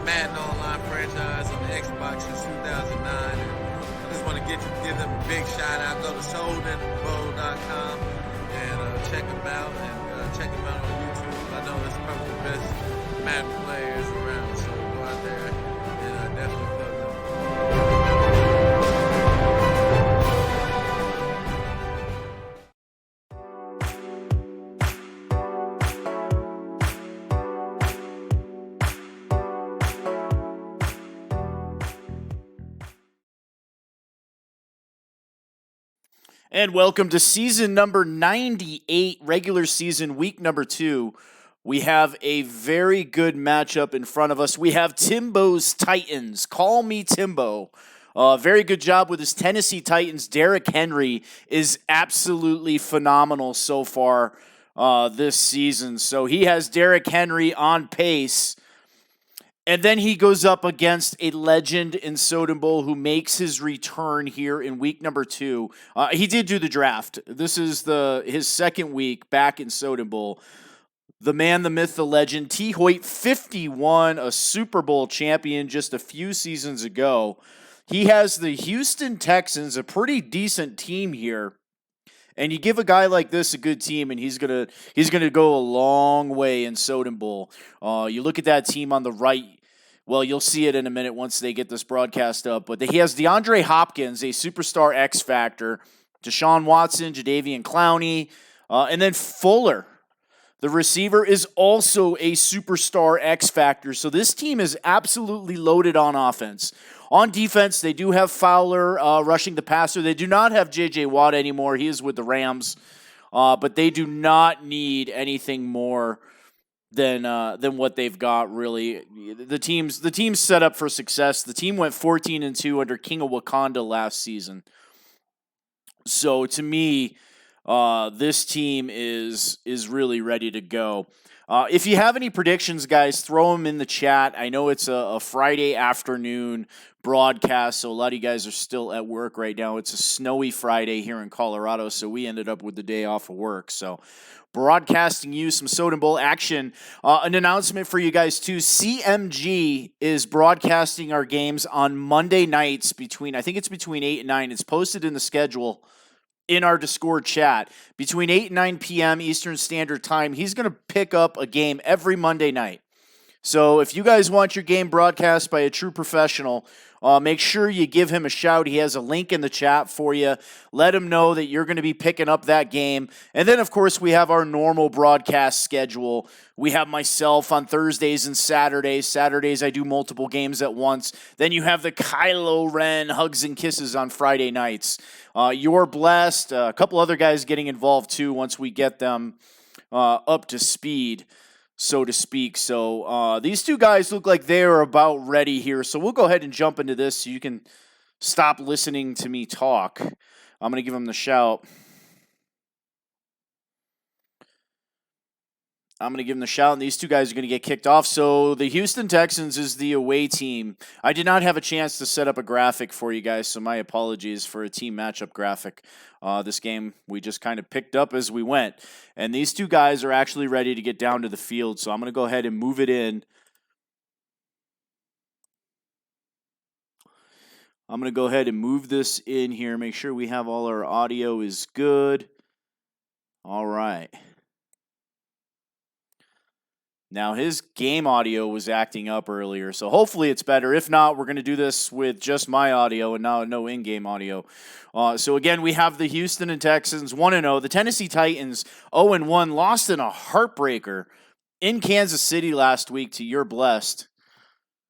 Madden Online Franchise on the Xbox since 2009. And I just want to give them a big shout out. Go to SodenBowl.com and check them out. And check them out on YouTube. I know that's probably the best Madden players around. So go out there and definitely play with them. And welcome to season number 98, regular season, week number 2. We have a very good matchup in front of us. We have Timbo's Titans. Call me Timbo. Very good job with his Tennessee Titans. Derrick Henry is absolutely phenomenal so far this season. So he has Derrick Henry on pace. And then he goes up against a legend in Soden Bowl who makes his return here in week number 2. He did do the draft. This is his second week back in Soden Bowl. The man, the myth, the legend, T. Hoyt, 51, a Super Bowl champion just a few seasons ago. He has the Houston Texans, a pretty decent team here. And you give a guy like this a good team, and he's gonna go a long way in Soden Bowl. You look at that team on the right. Well, you'll see it in a minute once they get this broadcast up. But he has DeAndre Hopkins, a superstar X factor, Deshaun Watson, Jadeveon Clowney, and then Fuller, the receiver, is also a superstar X factor. So this team is absolutely loaded on offense. On defense, they do have Fowler rushing the passer. They do not have J.J. Watt anymore. He is with the Rams. But they do not need anything more than what they've got, really. The team's set up for success. The team went 14-2 under King of Wakanda last season. So to me, this team is really ready to go. If you have any predictions, guys, throw them in the chat. I know it's a Friday afternoon broadcast, so a lot of you guys are still at work right now. It's a snowy Friday here in Colorado, so we ended up with the day off of work. So broadcasting you some Soden Bowl action. An announcement for you guys, too. CMG is broadcasting our games on Monday nights between 8 and 9. It's posted in the schedule in our Discord chat. Between 8 and 9 p.m. Eastern Standard Time, he's going to pick up a game every Monday night. So if you guys want your game broadcast by a true professional, make sure you give him a shout. He has a link in the chat for you. Let him know that you're going to be picking up that game. And then, of course, we have our normal broadcast schedule. We have myself on Thursdays and Saturdays. Saturdays, I do multiple games at once. Then you have the Kylo Ren Hugs and Kisses on Friday nights. You're blessed. A couple other guys getting involved, too, once we get them up to speed, so to speak. So these two guys look like they are about ready here. So we'll go ahead and jump into this so you can stop listening to me talk. I'm going to give them the shout. And these two guys are going to get kicked off. So the Houston Texans is the away team. I did not have a chance to set up a graphic for you guys, so my apologies for a team matchup graphic. This game we just kind of picked up as we went. And these two guys are actually ready to get down to the field, so I'm going to go ahead and move it in. I'm going to go ahead and move this in here, make sure we have all our audio is good. All right. Now, his game audio was acting up earlier, so hopefully it's better. If not, we're going to do this with just my audio and now no in-game audio. So, again, we have the Houston Texans 1-0. The Tennessee Titans 0-1, lost in a heartbreaker in Kansas City last week to You're Blessed.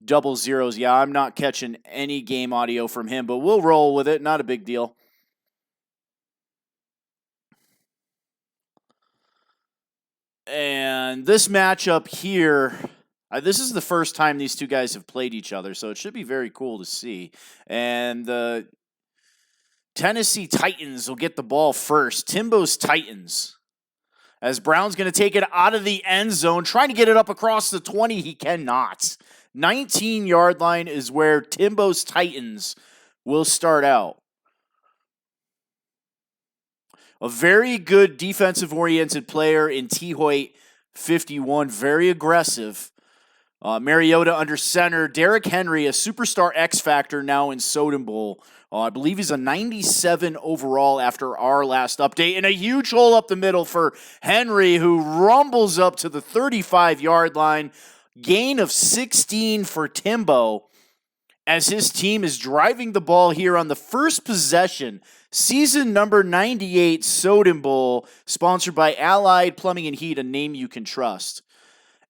Double zeros. Yeah, I'm not catching any game audio from him, but we'll roll with it. Not a big deal. And this matchup here, this is the first time these two guys have played each other, so it should be very cool to see. And the Tennessee Titans will get the ball first. Timbo's Titans. As Brown's going to take it out of the end zone, trying to get it up across the 20. He cannot. 19-yard line is where Timbo's Titans will start out. A very good defensive-oriented player in T. Hoyt, 51. Very aggressive. Mariota under center. Derrick Henry, a superstar X Factor now in Soden Bowl. I believe he's a 97 overall after our last update. And a huge hole up the middle for Henry, who rumbles up to the 35-yard line. Gain of 16 for Timbo as his team is driving the ball here on the first possession. Season number 98 Soden Bowl, sponsored by Allied Plumbing and Heat, a name you can trust.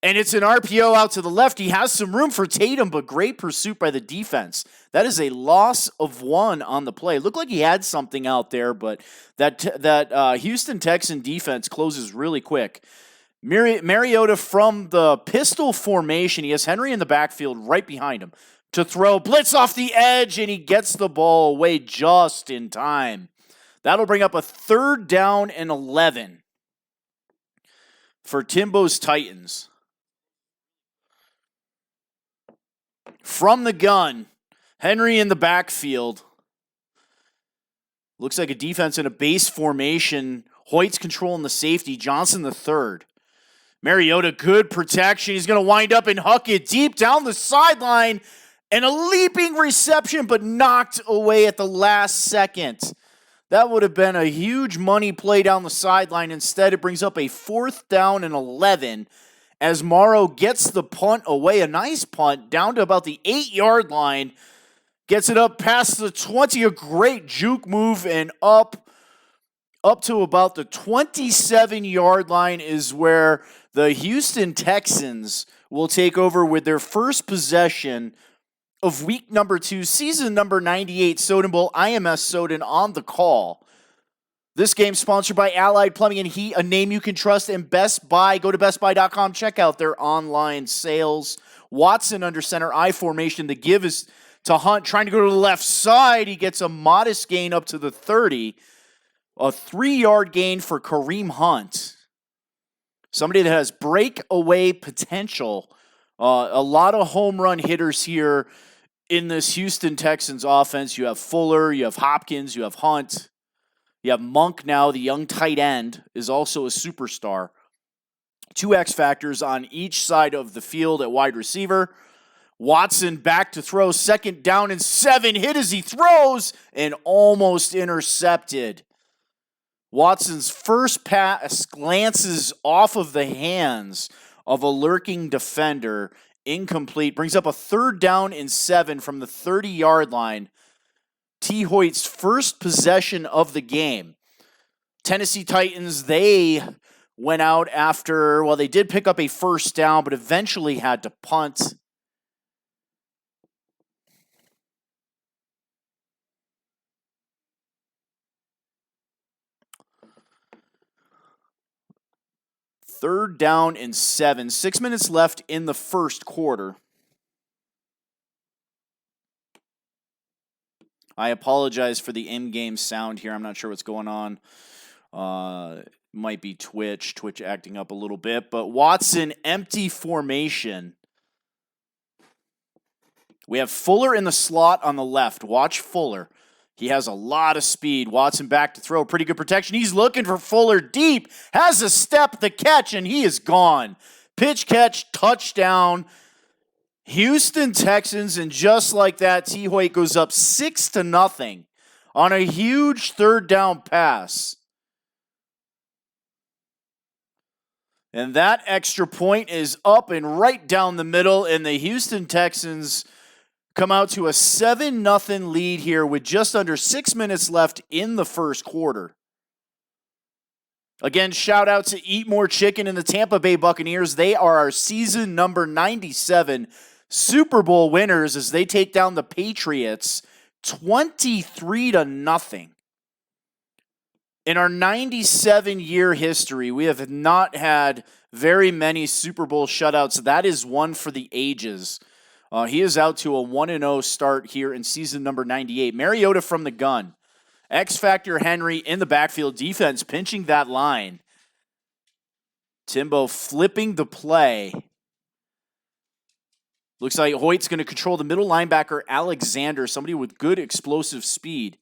And it's an RPO out to the left. He has some room for Tatum, but great pursuit by the defense. That is a loss of 1 on the play. Looked like he had something out there, but that Houston Texan defense closes really quick. Mariota from the pistol formation. He has Henry in the backfield right behind him to throw. Blitz off the edge, and he gets the ball away just in time. That'll bring up a 3rd down and 11 for Timbo's Titans. From the gun, Henry in the backfield. Looks like a defense in a base formation. Hoyt's controlling the safety. Johnson the third. Mariota, good protection. He's going to wind up and huck it deep down the sideline. And a leaping reception, but knocked away at the last second. That would have been a huge money play down the sideline. Instead, it brings up a 4th down and 11. As Morrow gets the punt away, a nice punt, down to about the 8-yard line. Gets it up past the 20, a great juke move, and up to about the 27-yard line is where the Houston Texans will take over with their first possession of week number 2, season number 98, Soden Bowl, IMS Soden on the call. This game sponsored by Allied Plumbing and Heat, a name you can trust, and Best Buy. Go to bestbuy.com, check out their online sales. Watson under center, I formation. The give is to Hunt, trying to go to the left side. He gets a modest gain up to the 30. A 3-yard gain for Kareem Hunt. Somebody that has breakaway potential. A lot of home run hitters here in this Houston Texans offense. You have Fuller, you have Hopkins, you have Hunt. You have Monk now, the young tight end, is also a superstar. 2 X factors on each side of the field at wide receiver. Watson back to throw, 2nd down and 7. Hit as he throws and almost intercepted. Watson's first pass glances off of the hands of a lurking defender. Incomplete. Brings up a 3rd down and 7 from the 30-yard line. T. Hoyt's first possession of the game. Tennessee Titans, they went out after, well, they did pick up a 1st down, but eventually had to punt. Third down and 7. 6 minutes left in the first quarter. I apologize for the in-game sound here. I'm not sure what's going on. Might be Twitch acting up a little bit. But Watson, empty formation. We have Fuller in the slot on the left. Watch Fuller. He has a lot of speed. Watson back to throw. Pretty good protection. He's looking for Fuller deep. Has a step, the catch, and he is gone. Pitch catch, touchdown. Houston Texans, and just like that, T. Hoyt goes up 6-0 on a huge 3rd down pass. And that extra point is up and right down the middle, and the Houston Texans come out to a 7-0 lead here with just under 6 minutes left in the first quarter. Again, shout out to Eat More Chicken and the Tampa Bay Buccaneers. They are our season number 97 Super Bowl winners as they take down the Patriots 23-0. In our 97-year history, we have not had very many Super Bowl shutouts. That is one for the ages. He is out to a 1-0 start here in season number 98. Mariota from the gun. X Factor Henry in the backfield. Defense pinching that line. Timbo flipping the play. Looks like Hoyt's going to control the middle linebacker, Alexander, somebody with good explosive speed.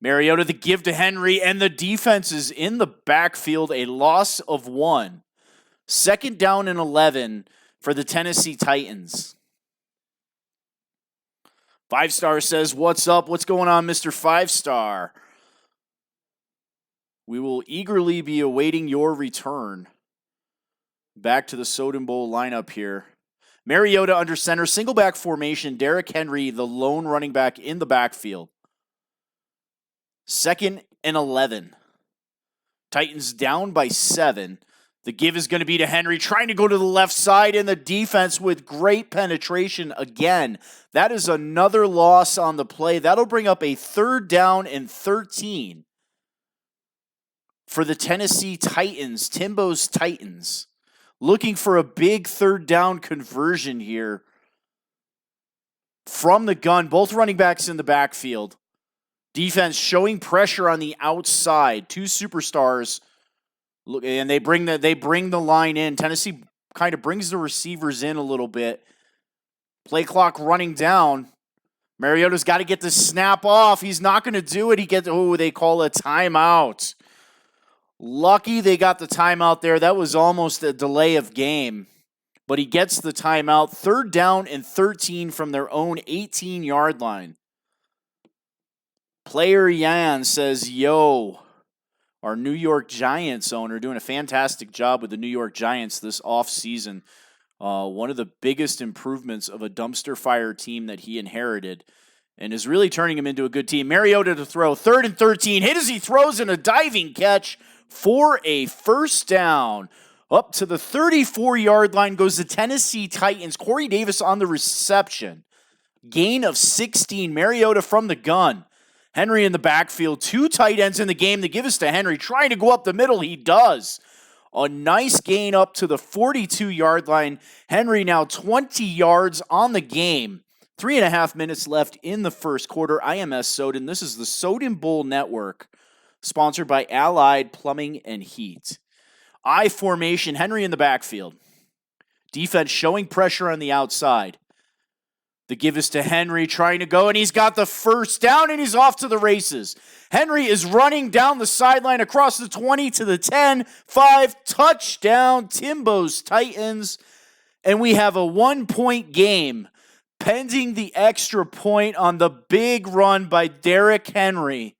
Mariota, the give to Henry, and the defense is in the backfield, a loss of 1. 2nd down and 11. for the Tennessee Titans. 5-Star says, what's up? What's going on, Mr. 5-Star? We will eagerly be awaiting your return. Back to the Soden Bowl lineup here. Mariota under center, single back formation. Derrick Henry, the lone running back in the backfield. 2nd and 11. Titans down by 7. The give is going to be to Henry, trying to go to the left side, and the defense with great penetration again. That is another loss on the play. That'll bring up a 3rd down and 13 for the Tennessee Titans, Timbo's Titans. Looking for a big 3rd down conversion here from the gun. Both running backs in the backfield. Defense showing pressure on the outside. 2 superstars. Look, and they bring the line in. Tennessee kind of brings the receivers in a little bit. Play clock running down. Mariota's got to get the snap off. He's not going to do it. He gets, they call a timeout. Lucky they got the timeout there. That was almost a delay of game. But he gets the timeout. 3rd down and 13 from their own 18-yard line. Player Yan says, yo, our New York Giants owner doing a fantastic job with the New York Giants this offseason. One of the biggest improvements of a dumpster fire team that he inherited and is really turning him into a good team. Mariota to throw. 3rd and 13. Hit as he throws in a diving catch for a 1st down. Up to the 34-yard line goes the Tennessee Titans. Corey Davis on the reception. Gain of 16. Mariota from the gun. Henry in the backfield. 2 tight ends in the game. They give us to Henry. Trying to go up the middle. He does. A nice gain up to the 42-yard line. Henry now 20 yards on the game. 3.5 minutes left in the first quarter. IMS Soden. This is the Soden Bowl Network, sponsored by Allied Plumbing and Heat. I formation, Henry in the backfield. Defense showing pressure on the outside. The give is to Henry, trying to go, and he's got the 1st down, and he's off to the races. Henry is running down the sideline across the 20 to the 10, 5, touchdown, Timbo's Titans. And we have a 1-point game pending the extra point on the big run by Derrick Henry.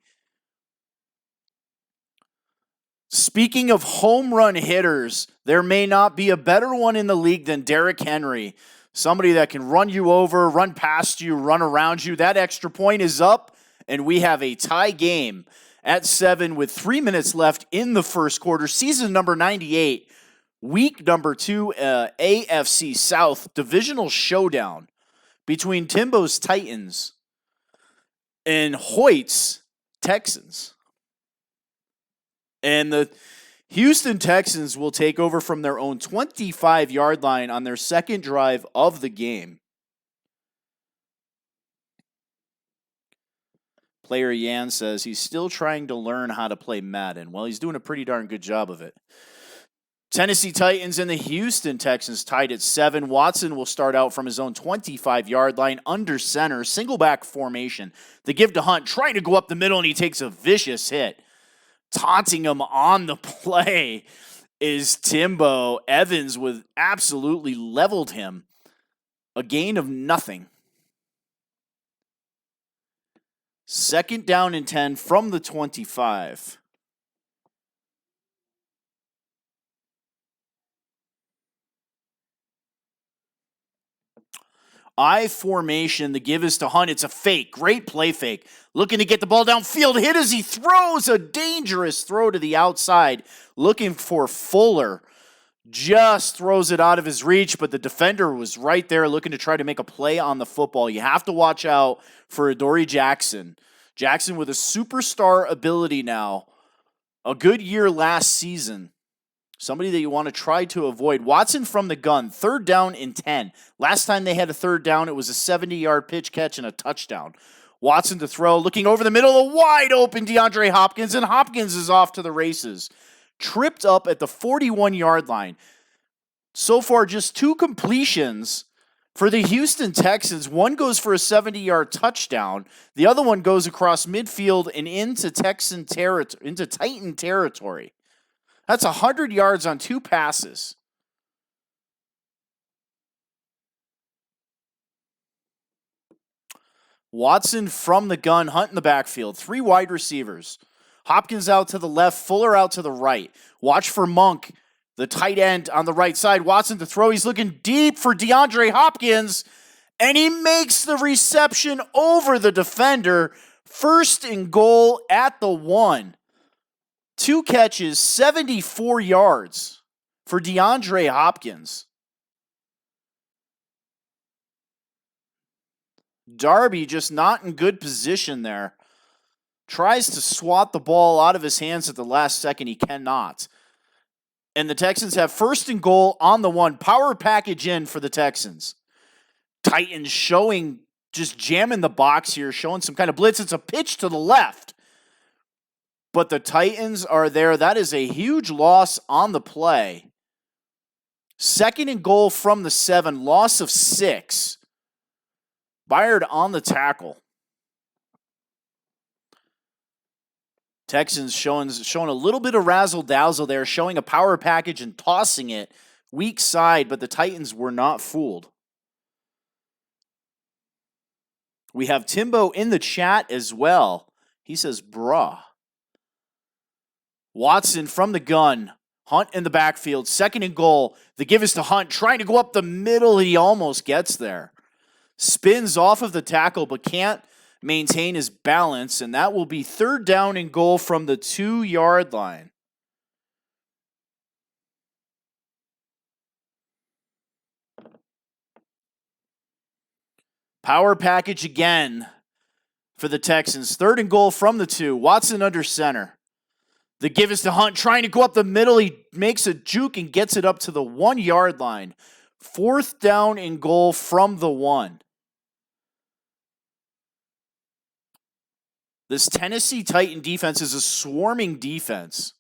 Speaking of home run hitters, there may not be a better one in the league than Derrick Henry. Somebody that can run you over, run past you, run around you. That extra point is up, and we have a tie game at 7 with 3 minutes left in the first quarter. Season number 98, week number 2, AFC South divisional showdown between Timbo's Titans and Hoyt's Texans. And the Houston Texans will take over from their own 25-yard line on their second drive of the game. Player Yan says he's still trying to learn how to play Madden. Well, he's doing a pretty darn good job of it. Tennessee Titans and the Houston Texans tied at 7. Watson will start out from his own 25-yard line under center, single back formation. The give to Hunt, trying to go up the middle, and he takes a vicious hit. Taunting him on the play is Timbo. Evans with absolutely leveled him. A gain of nothing. 2nd down and 10 from the 25. I formation, the give is to Hunt. It's a fake. Great play fake. Looking to get the ball downfield. Hit as he throws a dangerous throw to the outside. Looking for Fuller. Just throws it out of his reach, but the defender was right there looking to try to make a play on the football. You have to watch out for Adoree Jackson. Jackson with a superstar ability now. A good year last season. Somebody that you want to try to avoid. Watson from the gun, 3rd down and 10. Last time they had a 3rd down, it was a 70-yard pitch catch and a touchdown. Watson to throw, looking over the middle, a wide open DeAndre Hopkins, and Hopkins is off to the races. Tripped up at the 41-yard line. So far, just 2 completions for the Houston Texans. One goes for a 70-yard touchdown. The other one goes across midfield and into Titan territory. That's 100 yards on 2 passes. Watson from the gun, Hunt in the backfield. 3 wide receivers. Hopkins out to the left, Fuller out to the right. Watch for Monk, the tight end on the right side. Watson to throw. He's looking deep for DeAndre Hopkins, and he makes the reception over the defender. 1st and goal at the 1. 2 catches, 74 yards for DeAndre Hopkins. Darby just not in good position there. Tries to swat the ball out of his hands at the last second. He cannot. And the Texans have 1st and goal on the 1. Power package in for the Texans. Titans showing, just jamming the box here, showing some kind of blitz. It's a pitch to the left. But the Titans are there. That is a huge loss on the play. 2nd and goal from the 7. Loss of 6. Byard on the tackle. Texans showing a little bit of razzle-dazzle there, showing a power package and tossing it weak side, but the Titans were not fooled. We have Timbo in the chat as well. He says, bruh. Watson from the gun. Hunt in the backfield. 2nd and goal. The give is to Hunt. Trying to go up the middle. He almost gets there. Spins off of the tackle, but can't maintain his balance, and that will be 3rd down and goal from the 2-yard line. Power package again for the Texans. 3rd and goal from the 2. Watson under center. The give is to Hunt, trying to go up the middle. He makes a juke and gets it up to the 1-yard line. 4th down and goal from the 1. This Tennessee Titan defense is a swarming defense.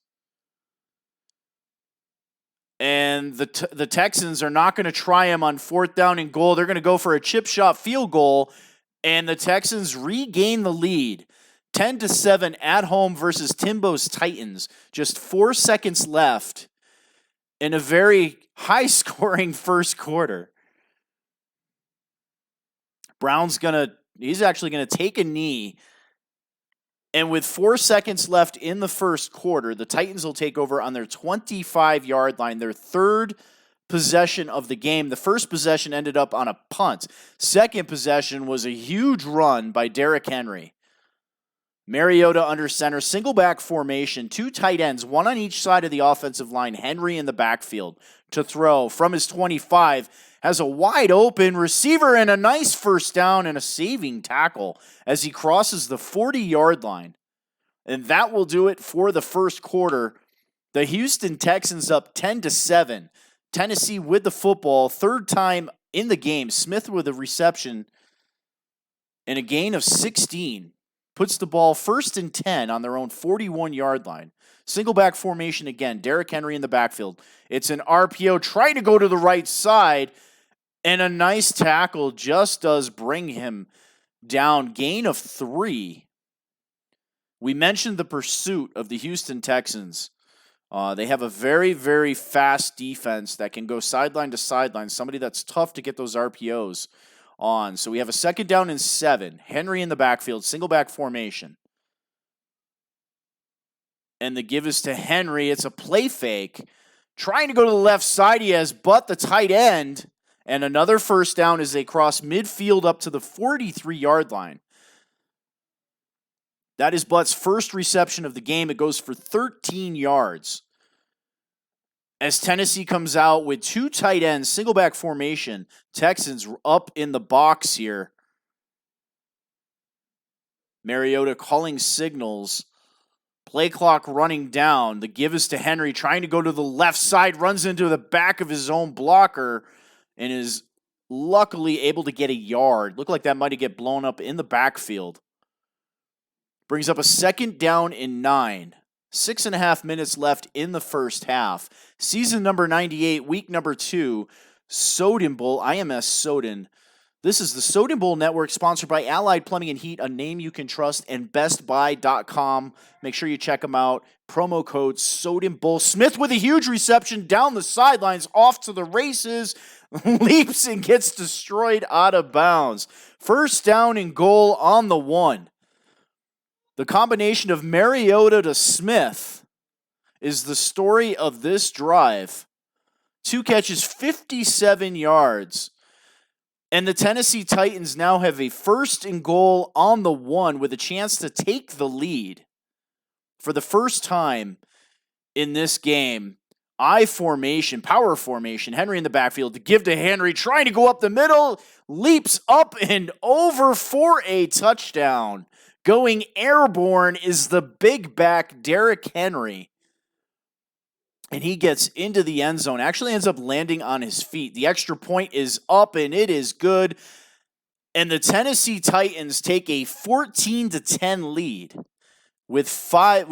And the Texans are not going to try him on 4th down and goal. They're going to go for a chip shot field goal. And the Texans regain the lead. 10-7 at home versus Timbo's Titans. Just 4 seconds left in a very high-scoring first quarter. He's actually going to take a knee. And with 4 seconds left in the first quarter, the Titans will take over on their 25-yard line, their 3rd possession of the game. The first possession ended up on a punt. Second possession was a huge run by Derrick Henry. Mariota under center, single back formation, 2 tight ends, 1 on each side of the offensive line. Henry in the backfield to throw from his 25. Has a wide open receiver and a nice 1st down and a saving tackle as he crosses the 40-yard line. And that will do it for the first quarter. The Houston Texans up 10-7. Tennessee with the football, 3rd time in the game. Smith with a reception and a gain of 16. Puts the ball 1st and 10 on their own 41-yard line. Single back formation again. Derrick Henry in the backfield. It's an RPO trying to go to the right side. And a nice tackle just does bring him down. Gain of 3. We mentioned the pursuit of the Houston Texans. They have a very, very fast defense that can go sideline to sideline. Somebody that's tough to get those RPOs on. So we have a 2nd down and 7. Henry in the backfield, single back formation. And the give is to Henry. It's a play fake. Trying to go to the left side. He has but the tight end. And another 1st down as they cross midfield up to the 43-yard line. That is Butt's first reception of the game. It goes for 13 yards. As Tennessee comes out with 2 tight ends, single back formation. Texans up in the box here. Mariota calling signals. Play clock running down. The give is to Henry, trying to go to the left side, runs into the back of his own blocker, and is luckily able to get a yard. Looked like that might get blown up in the backfield. Brings up a 2nd down and 9. 6.5 minutes left in the first half. Season number 98, week number 2, Soden Bowl, IMS Soden. This is the Soden Bowl Network, sponsored by Allied Plumbing and Heat, a name you can trust, and BestBuy.com. Make sure you check them out. Promo code Soden Bowl. Smith with a huge reception down the sidelines, off to the races, leaps and gets destroyed out of bounds. First down and goal on the 1. The combination of Mariota to Smith is the story of this drive. 2 catches, 57 yards. And the Tennessee Titans now have a first and goal on the 1 with a chance to take the lead for the first time in this game. I formation, power formation, Henry in the backfield to give to Henry, trying to go up the middle, leaps up and over for a touchdown. Going airborne is the big back, Derrick Henry. And he gets into the end zone, actually ends up landing on his feet. The extra point is up, and it is good. And the Tennessee Titans take a 14-10 lead with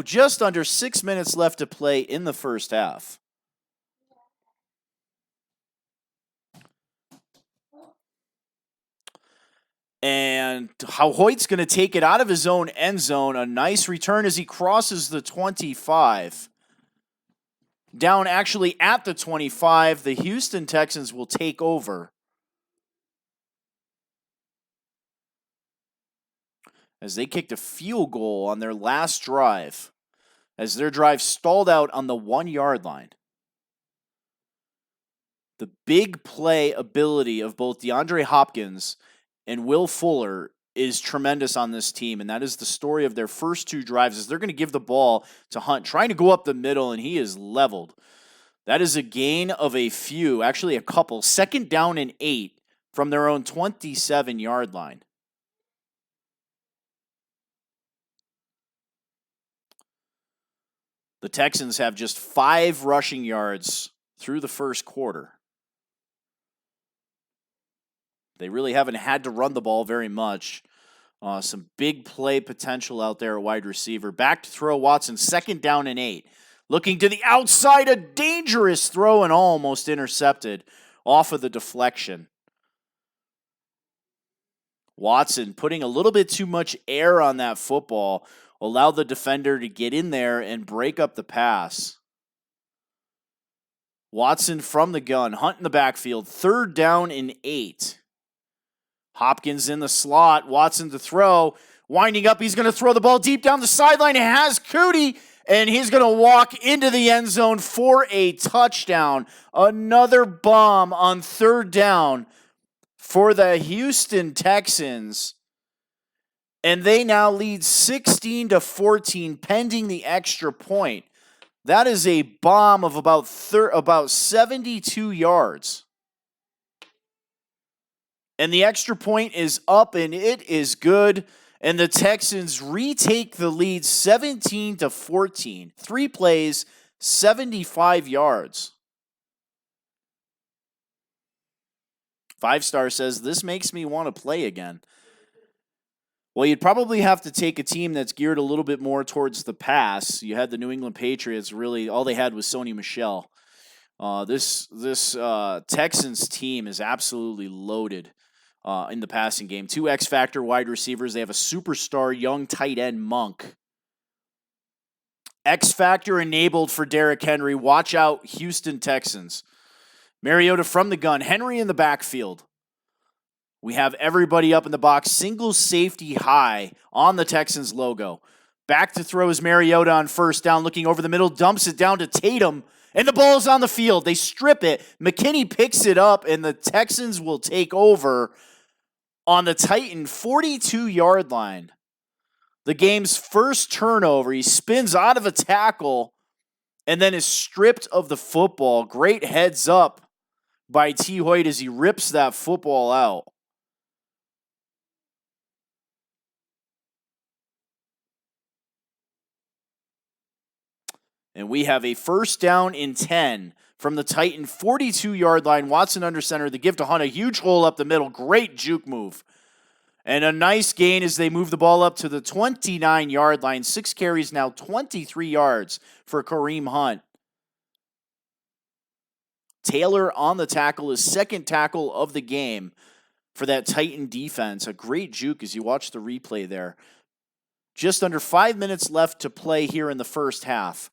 just under 6 minutes left to play in the first half. And Hoyt's going to take it out of his own end zone. A nice return as he crosses the 25. Down actually at the 25, the Houston Texans will take over. As they kicked a field goal on their last drive, as their drive stalled out on the 1-yard line. The big play ability of both DeAndre Hopkins and Will Fuller is tremendous on this team, and that is the story of their first 2 drives, as they're going to give the ball to Hunt, trying to go up the middle, and he is leveled. That is a gain of a few, actually a couple. 2nd down and 8 from their own 27-yard line. The Texans have just 5 rushing yards through the first quarter. They really haven't had to run the ball very much. Some big play potential out there at wide receiver. Back to throw Watson, 2nd down and 8. Looking to the outside, a dangerous throw and almost intercepted off of the deflection. Watson putting a little bit too much air on that football, allowed the defender to get in there and break up the pass. Watson from the gun, Hunt in the backfield, 3rd down and 8. Hopkins in the slot, Watson to throw, winding up, he's going to throw the ball deep down the sideline, it has Cootie, and he's going to walk into the end zone for a touchdown. Another bomb on 3rd down for the Houston Texans, and they now lead 16-14 pending the extra point. That is a bomb of about 72 yards. And the extra point is up, and it is good. And the Texans retake the lead 17-14. 3 plays, 75 yards. 5-star says, this makes me want to play again. Well, you'd probably have to take a team that's geared a little bit more towards the pass. You had the New England Patriots, really, all they had was Sony Michel. This Texans team is absolutely loaded in the passing game. 2 X-Factor wide receivers. They have a superstar young tight end, Monk. X-Factor enabled for Derrick Henry. Watch out, Houston Texans. Mariota from the gun. Henry in the backfield. We have everybody up in the box. Single safety high on the Texans logo. Back to throw is Mariota on 1st down. Looking over the middle. Dumps it down to Tatum. And the ball's on the field. They strip it. McKinney picks it up. And the Texans will take over on the Titan 42-yard line. The game's first turnover. He spins out of a tackle and then is stripped of the football. Great heads up by T. Hoyt as he rips that football out. And we have a 1st down and 10 from the Titan 42-yard line. Watson under center. The give to Hunt. A huge hole up the middle. Great juke move. And a nice gain as they move the ball up to the 29-yard line. 6 carries now, 23 yards for Kareem Hunt. Taylor on the tackle, his 2nd tackle of the game. for that Titan defense. A great juke as you watch the replay there. Just under 5 minutes left to play here in the first half.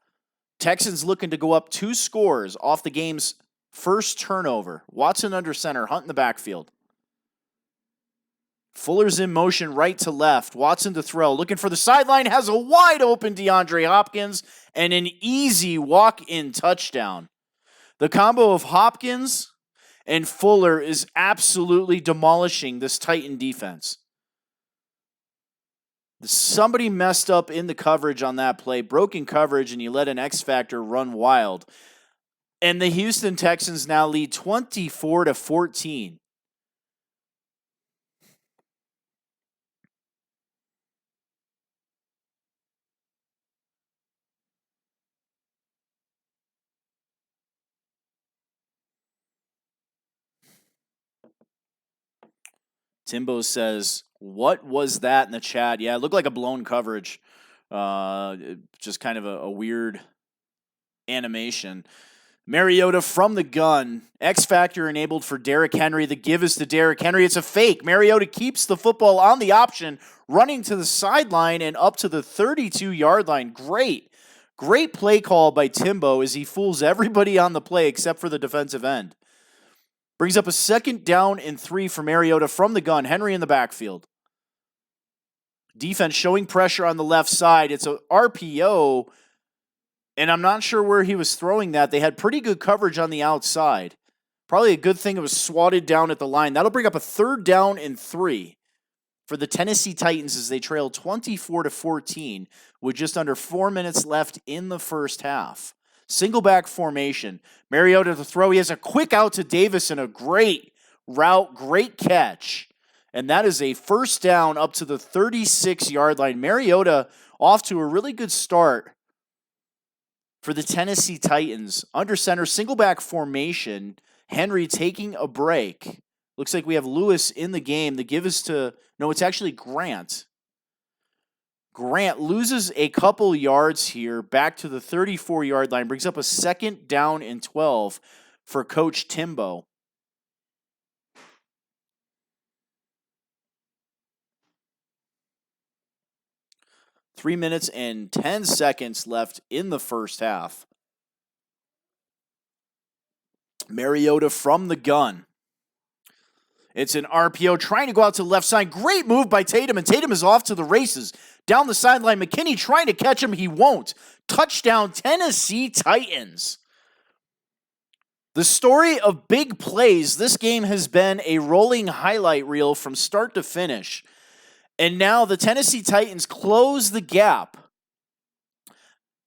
Texans looking to go up 2 scores off the game's first turnover. Watson under center, Hunt in the backfield. Fuller's in motion right to left. Watson to throw. Looking for the sideline. Has a wide open DeAndre Hopkins and an easy walk-in touchdown. The combo of Hopkins and Fuller is absolutely demolishing this Titan defense. Somebody messed up in the coverage on that play. Broken coverage, and you let an X Factor run wild. And the Houston Texans now lead 24-14. Timbo says, "What was that in the chat?" Yeah, it looked like a blown coverage. Just kind of a weird animation. Mariota from the gun. X Factor enabled for Derrick Henry. The give is to Derrick Henry. It's a fake. Mariota keeps the football on the option, running to the sideline and up to the 32-yard line. Great play call by Timbo as he fools everybody on the play except for the defensive end. Brings up a 2nd down and 3 for Mariota from the gun. Henry in the backfield. Defense showing pressure on the left side. It's a RPO, and I'm not sure where he was throwing that. They had pretty good coverage on the outside. Probably a good thing it was swatted down at the line. That'll bring up a 3rd down and 3 for the Tennessee Titans as they trail 24-14 with just under 4 minutes left in the first half. Single back formation. Mariota to throw. He has a quick out to Davis and a great route, great catch. And that is a 1st down up to the 36-yard line. Mariota off to a really good start for the Tennessee Titans. Under center, single back formation. Henry taking a break. Looks like we have Lewis in the game. The give is to, no, it's actually Grant. Grant loses a couple yards here back to the 34-yard line. Brings up a 2nd down and 12 for Coach Timbo. Three minutes and 10 seconds left in the first half. Mariota from the gun. It's an RPO trying to go out to the left side. Great move by Tatum, and Tatum is off to the races. Down the sideline, McKinney trying to catch him. He won't. Touchdown, Tennessee Titans. The story of big plays, this game has been a rolling highlight reel from start to finish. And now the Tennessee Titans close the gap.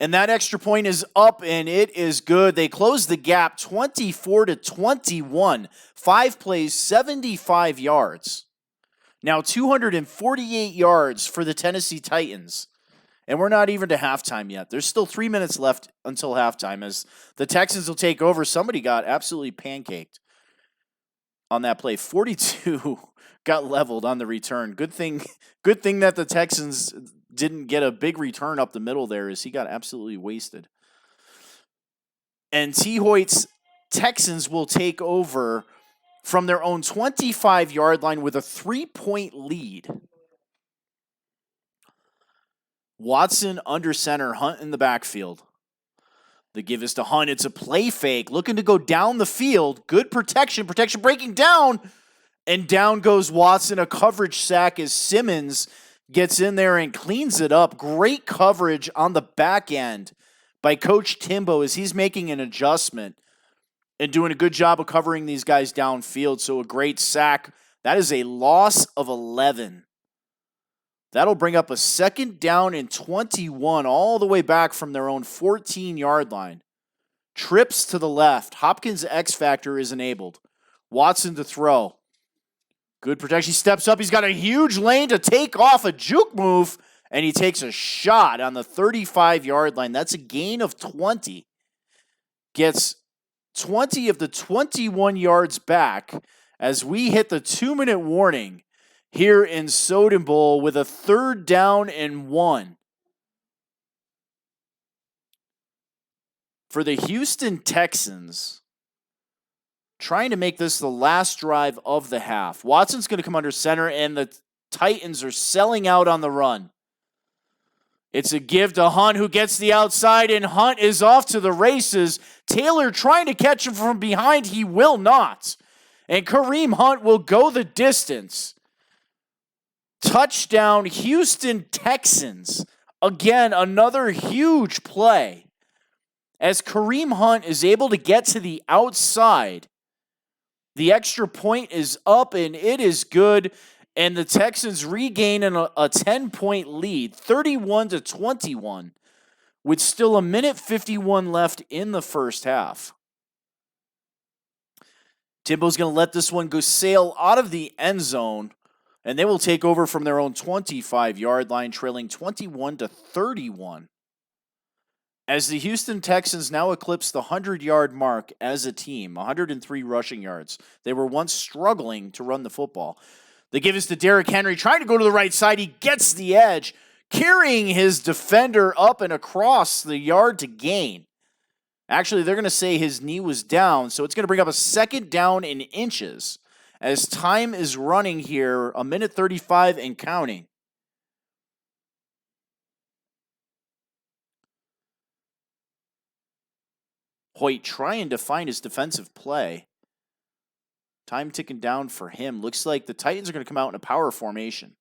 And that extra point is up, and it is good. They close the gap 24-21. 5 plays, 75 yards. Now 248 yards for the Tennessee Titans. And we're not even to halftime yet. There's still 3 minutes left until halftime as the Texans will take over. Somebody got absolutely pancaked on that play. 42 got leveled on the return. Good thing that the Texans didn't get a big return up the middle there as he got absolutely wasted. And T. Hoyt's Texans will take over from their own 25-yard line with a 3-point lead. Watson under center, Hunt in the backfield. The give is to Hunt. It's a play fake, looking to go down the field. Good protection breaking down. And down goes Watson, a coverage sack as Simmons gets in there and cleans it up. Great coverage on the back end by Coach Timbo as he's making an adjustment and doing a good job of covering these guys downfield. So a great sack. That is a loss of 11. That'll bring up a 2nd down and 21 all the way back from their own 14-yard line. Trips to the left. Hopkins' X Factor is enabled. Watson to throw. Good protection. He steps up. He's got a huge lane to take off, a juke move, and he takes a shot on the 35-yard line. That's a gain of 20. Gets 20 of the 21 yards back as we hit the 2-minute warning here in Soden Bowl with a 3rd down and 1. For the Houston Texans, trying to make this the last drive of the half. Watson's going to come under center, and the Titans are selling out on the run. It's a give to Hunt, who gets the outside, and Hunt is off to the races. Taylor trying to catch him from behind. He will not. And Kareem Hunt will go the distance. Touchdown, Houston Texans. Again, another huge play. As Kareem Hunt is able to get to the outside, the extra point is up, and it is good. And the Texans regain a 10-point lead, 31-21, with still 1:51 left in the first half. Timbo's going to let this one go sail out of the end zone, and they will take over from their own 25-yard line, trailing 21-31. As the Houston Texans now eclipse the 100-yard mark as a team, 103 rushing yards. They were once struggling to run the football. They give us to Derrick Henry, trying to go to the right side. He gets the edge, carrying his defender up and across the yard to gain. Actually, they're going to say his knee was down, so it's going to bring up a second down in inches as time is running here, 1:35 and counting. Hoyt trying to find his defensive play. Time ticking down for him. Looks like the Titans are going to come out in a power formation.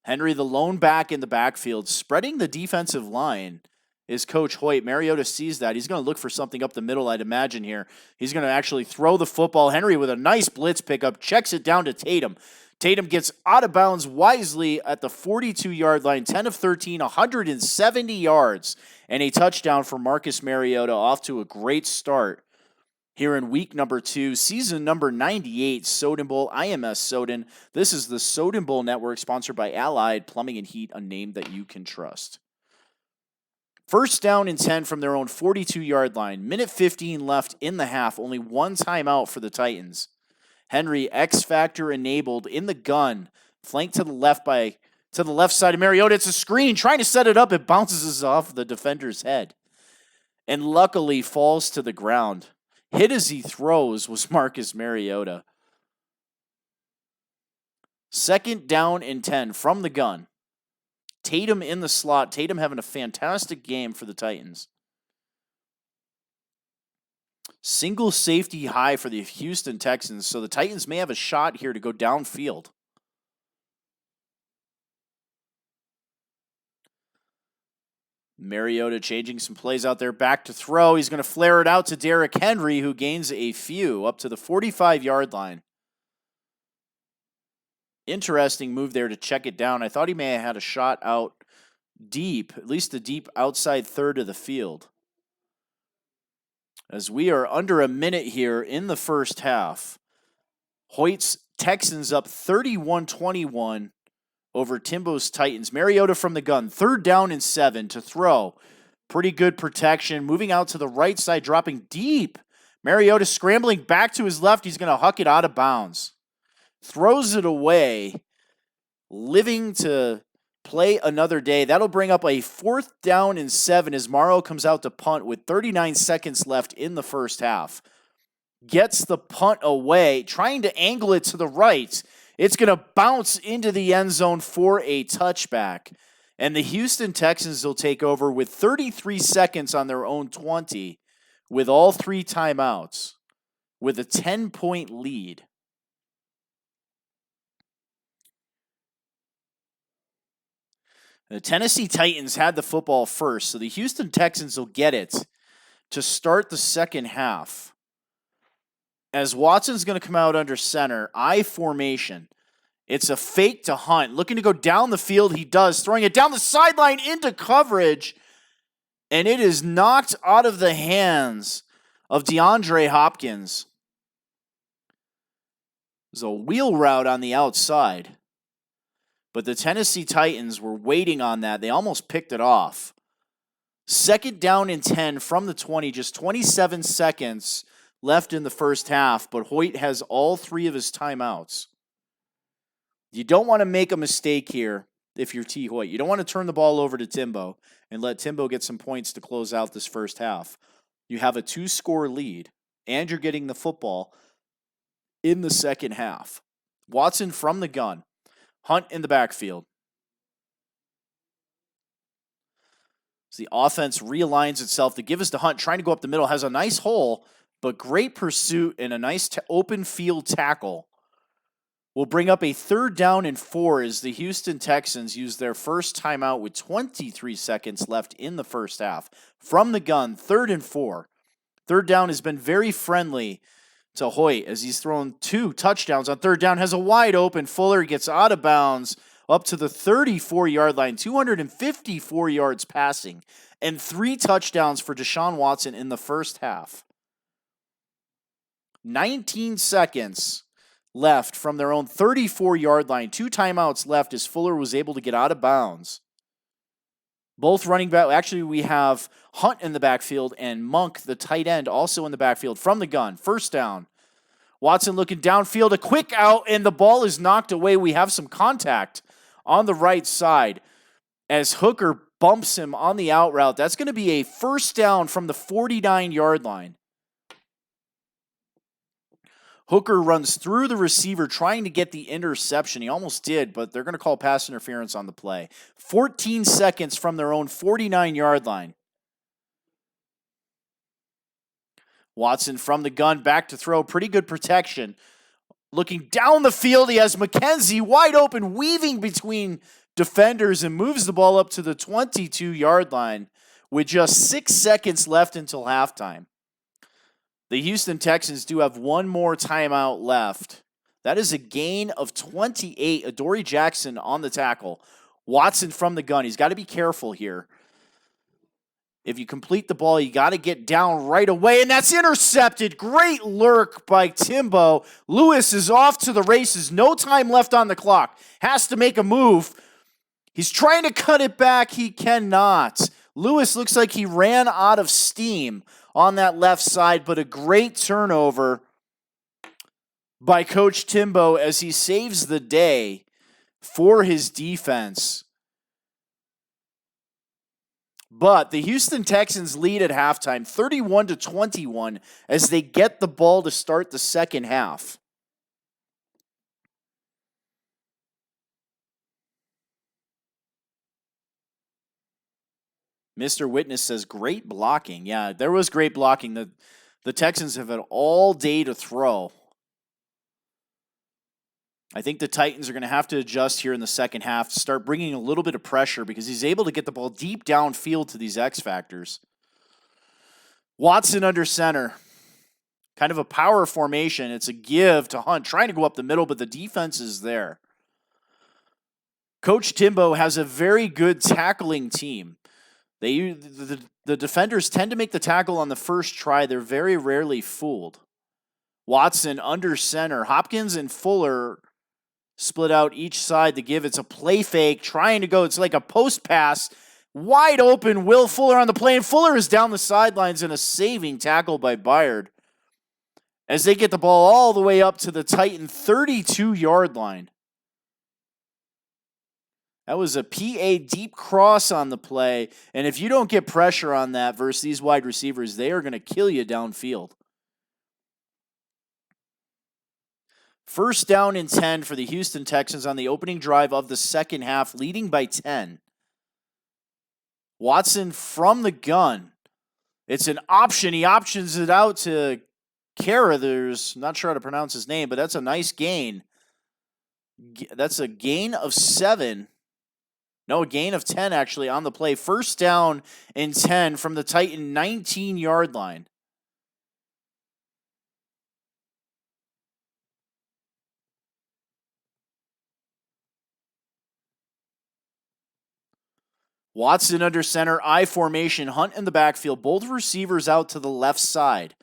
Henry, the lone back in the backfield, spreading the defensive line is Coach Hoyt. Mariota sees that. He's going to look for something up the middle, I'd imagine here. He's going to actually throw the football. Henry with a nice blitz pickup, checks it down to Tatum. Tatum gets out of bounds wisely at the 42-yard line, 10 of 13, 170 yards, and a touchdown for Marcus Mariota, off to a great start here in week number 2, season number 98, Soden Bowl. I am Soden. This is the Soden Bowl Network, sponsored by Allied Plumbing and Heat, a name that you can trust. First down and 10 from their own 42-yard line. 1:15 left in the half. Only one timeout for the Titans. Henry, X-Factor enabled in the gun. Flanked to the left side of Mariota. It's a screen. Trying to set it up. It bounces off the defender's head. And luckily falls to the ground. Hit as he throws was Marcus Mariota. Second down and 10 from the gun. Tatum in the slot. Tatum having a fantastic game for the Titans. Single safety high for the Houston Texans, so the Titans may have a shot here to go downfield. Mariota changing some plays out there, back to throw. He's going to flare it out to Derrick Henry, who gains a few up to the 45-yard line. Interesting move there to check it down. I thought he may have had a shot out deep, at least the deep outside third of the field. As we are under a minute here in the first half, Hoyt's Texans up 31-21 over Timbo's Titans. Mariota from the gun, third down and 7 to throw. Pretty good protection, moving out to the right side, dropping deep. Mariota scrambling back to his left. He's going to huck it out of bounds. Throws it away, living to play another day. That'll bring up a fourth down and 7 as Morrow comes out to punt with 39 seconds left in the first half. Gets the punt away, trying to angle it to the right. It's going to bounce into the end zone for a touchback. And the Houston Texans will take over with 33 seconds on their own 20 with all 3 timeouts with a 10-point lead. The Tennessee Titans had the football first, so the Houston Texans will get it to start the second half. As Watson's going to come out under center, I formation. It's a fake to Hunt. Looking to go down the field, he does. Throwing it down the sideline into coverage, and it is knocked out of the hands of DeAndre Hopkins. There's a wheel route on the outside. But the Tennessee Titans were waiting on that. They almost picked it off. Second down and 10 from the 20. Just 27 seconds left in the first half. But Hoyt has all 3 of his timeouts. You don't want to make a mistake here if you're T. Hoyt. You don't want to turn the ball over to Timbo and let Timbo get some points to close out this first half. You have a 2-score lead. and you're getting the football in the second half. Watson from the gun. Hunt in the backfield. As the offense realigns itself, the give is to Hunt, trying to go up the middle, has a nice hole, but great pursuit and a nice open field tackle. Will bring up a 3rd down and 4 as the Houston Texans use their first timeout with 23 seconds left in the first half. From the gun, 3rd and 4. 3rd down has been very friendly to Hoyt as he's thrown 2 touchdowns on 3rd down. Has a wide open. Fuller gets out of bounds up to the 34-yard line, 254 yards passing, and 3 touchdowns for Deshaun Watson in the first half. 19 seconds left from their own 34-yard line. 2 timeouts left as Fuller was able to get out of bounds. Both running back. Actually, we have Hunt in the backfield and Monk, the tight end, also in the backfield from the gun. 1st down. Watson looking downfield, a quick out, and the ball is knocked away. We have some contact on the right side as Hooker bumps him on the out route. That's going to be a 1st down from the 49-yard line. Hooker runs through the receiver trying to get the interception. He almost did, but they're going to call pass interference on the play. 14 seconds from their own 49-yard line. Watson from the gun, back to throw. Pretty good protection. Looking down the field, he has McKenzie wide open, weaving between defenders and moves the ball up to the 22-yard line with just 6 seconds left until halftime. The Houston Texans do have one more timeout left. That is a gain of 28. Adoree Jackson on the tackle. Watson from the gun. He's got to be careful here. If you complete the ball, you got to get down right away, and that's intercepted. Great lurk by Timbo. Lewis is off to the races. No time left on the clock. Has to make a move. He's trying to cut it back. He cannot. Lewis looks like he ran out of steam on that left side, but a great turnover by Coach Timbo as he saves the day for his defense. But the Houston Texans lead at halftime, 31-21, as they get the ball to start the second half. Mr. Witness says, great blocking. Yeah, there was great blocking. The Texans have had all day to throw. I think the Titans are going to have to adjust here in the second half, start bringing a little bit of pressure because he's able to get the ball deep downfield to these X factors. Watson under center. Kind of a power formation. It's a give to Hunt, trying to go up the middle, but the defense is there. Coach Timbo has a very good tackling team. The defenders tend to make the tackle on the first try. They're very rarely fooled. Watson under center. Hopkins and Fuller split out each side to give. It's a play fake, trying to go. It's like a post pass. Wide open. Will Fuller on the play, and Fuller is down the sidelines in a saving tackle by Byard as they get the ball all the way up to the Titan 32-yard line. That was a PA deep cross on the play, and if you don't get pressure on that versus these wide receivers, they are going to kill you downfield. 1st down and 10 for the Houston Texans on the opening drive of the second half, leading by 10. Watson from the gun. It's an option. He options it out to Carruthers. Not sure how to pronounce his name, but that's a nice gain. That's a gain of 7. No, a gain of 10 actually on the play. 1st down and 10 from the Titan 19-yard line. Watson under center, I formation, Hunt in the backfield. Both receivers out to the left side.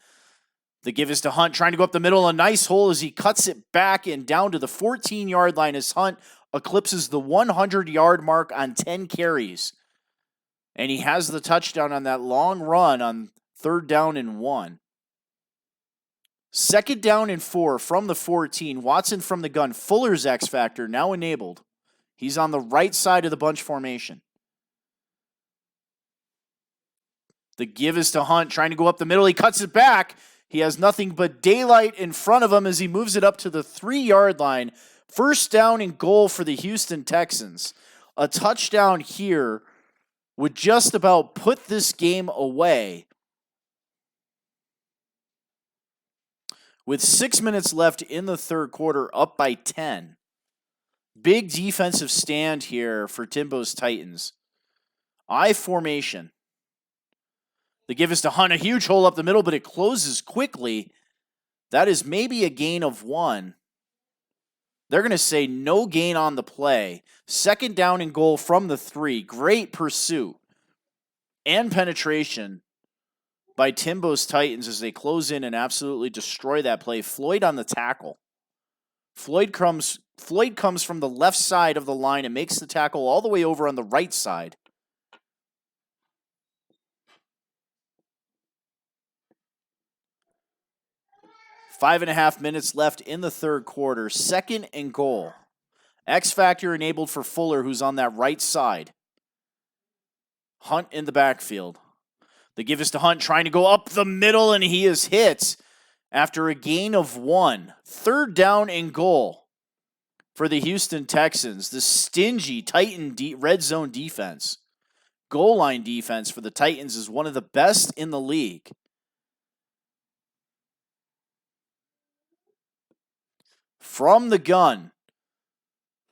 The give is to Hunt, trying to go up the middle. A nice hole as he cuts it back and down to the 14-yard line as Hunt eclipses the 100-yard mark on 10 carries. And he has the touchdown on that long run on 3rd down and 1. 2nd down and 4 from the 14. Watson from the gun. Fuller's X factor now enabled. He's on the right side of the bunch formation. The give is to Hunt, trying to go up the middle. He cuts it back. He has nothing but daylight in front of him as he moves it up to the 3-yard line. First down and goal for the Houston Texans. A touchdown here would just about put this game away. With 6 minutes left in the third quarter, up by 10. Big defensive stand here for Timbo's Titans. I formation. The give is to Hunt, a huge hole up the middle, but it closes quickly. That is maybe a gain of 1. They're going to say no gain on the play. Second down and goal from the 3. Great pursuit and penetration by Timbo's Titans as they close in and absolutely destroy that play. Floyd on the tackle. Floyd comes from the left side of the line and makes the tackle all the way over on the right side. Five and a half minutes left in the third quarter. Second and goal. X Factor enabled for Fuller, who's on that right side. Hunt in the backfield. The give is to Hunt, trying to go up the middle, and he is hit after a gain of 1. Third down and goal for the Houston Texans. The stingy Titan red zone defense. Goal line defense for the Titans is one of the best in the league. From the gun,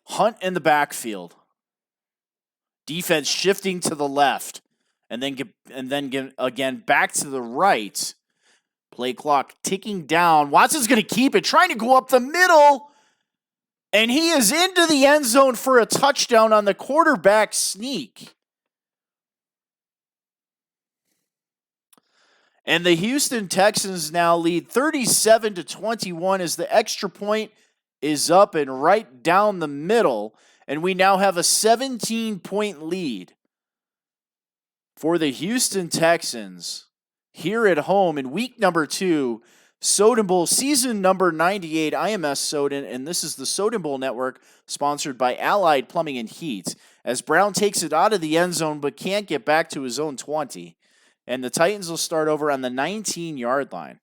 Hunt in the backfield. Defense shifting to the left, and then again back to the right. Play clock ticking down. Watson's going to keep it, trying to go up the middle, and he is into the end zone for a touchdown on the quarterback sneak. And the Houston Texans now lead 37-21 as the extra point is up and right down the middle. And we now have a 17-point lead for the Houston Texans here at home in week number 2, Soden Bowl, season number 98. I am Soden, and this is the Soden Bowl Network, sponsored by Allied Plumbing and Heat, as Brown takes it out of the end zone but can't get back to his own 20. And the Titans will start over on the 19-yard line.